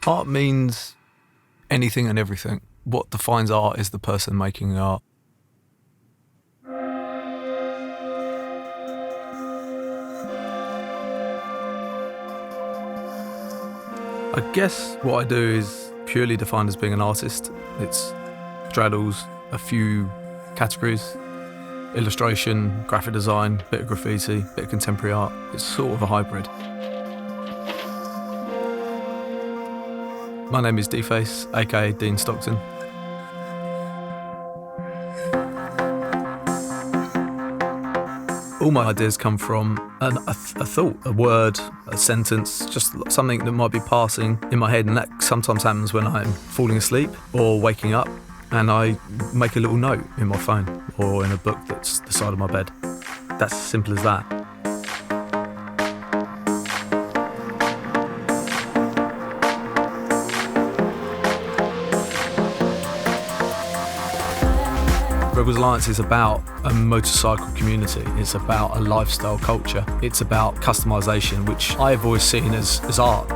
Art means anything and everything. What defines art is the person making the art. I guess what I do is purely defined as being an artist. It straddles a few categories: illustration, graphic design, bit of graffiti, bit of contemporary art. It's sort of a hybrid. My name is D-Face, aka Dean Stockton. All my ideas come from a thought, a word, a sentence, just something that might be passing in my head, and that sometimes happens when I'm falling asleep or waking up, and I make a little note in my phone or in a book that's the side of my bed. That's as simple as that. Rebels Alliance is about a motorcycle community. It's about a lifestyle culture. It's about customisation, which I've always seen as art.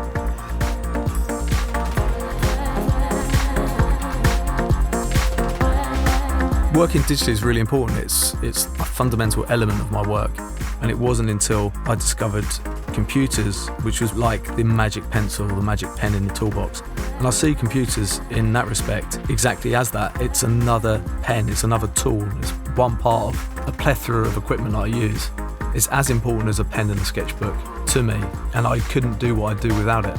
Working digitally is really important. It's a fundamental element of my work. And it wasn't until I discovered computers, which was like the magic pencil, the magic pen in the toolbox. And I see computers in that respect exactly as that. It's another pen, it's another tool. It's one part of a plethora of equipment I use. It's as important as a pen and a sketchbook to me, and I couldn't do what I do without it.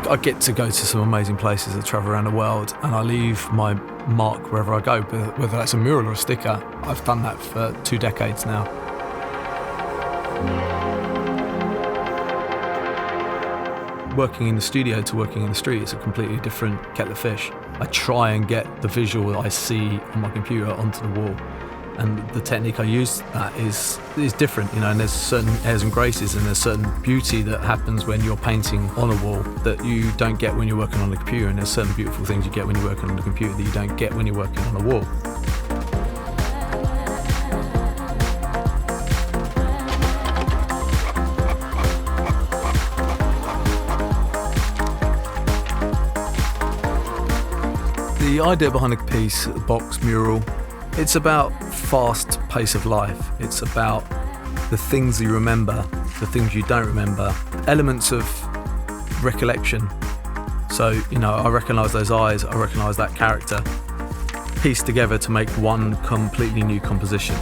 I get to go to some amazing places. I travel around the world and I leave my mark wherever I go, whether that's a mural or a sticker. I've done that for 2 decades now. Working in the studio to working in the street is a completely different kettle of fish. I try and get the visual that I see on my computer onto the wall. And the technique I use that is different, and there's certain airs and graces and there's certain beauty that happens when you're painting on a wall that you don't get when you're working on a computer, and there's certain beautiful things you get when you're working on a computer that you don't get when you're working on a wall. The idea behind the piece, the box mural, it's about fast pace of life. It's about the things you remember, the things you don't remember, elements of recollection. So, I recognise those eyes, I recognise that character, pieced together to make one completely new composition.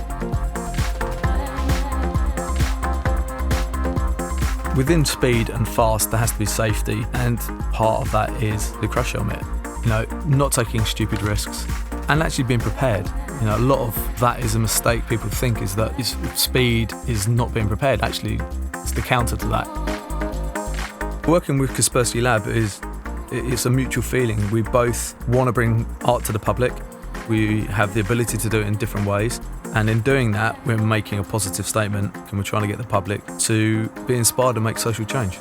Within speed and fast, there has to be safety, and part of that is the crash helmet. Not taking stupid risks and actually being prepared. A lot of that is a mistake people think, is that speed is not being prepared. Actually, it's the counter to that. Working with Kaspersky Lab it's a mutual feeling. We both want to bring art to the public. We have the ability to do it in different ways. And in doing that, we're making a positive statement and we're trying to get the public to be inspired and make social change.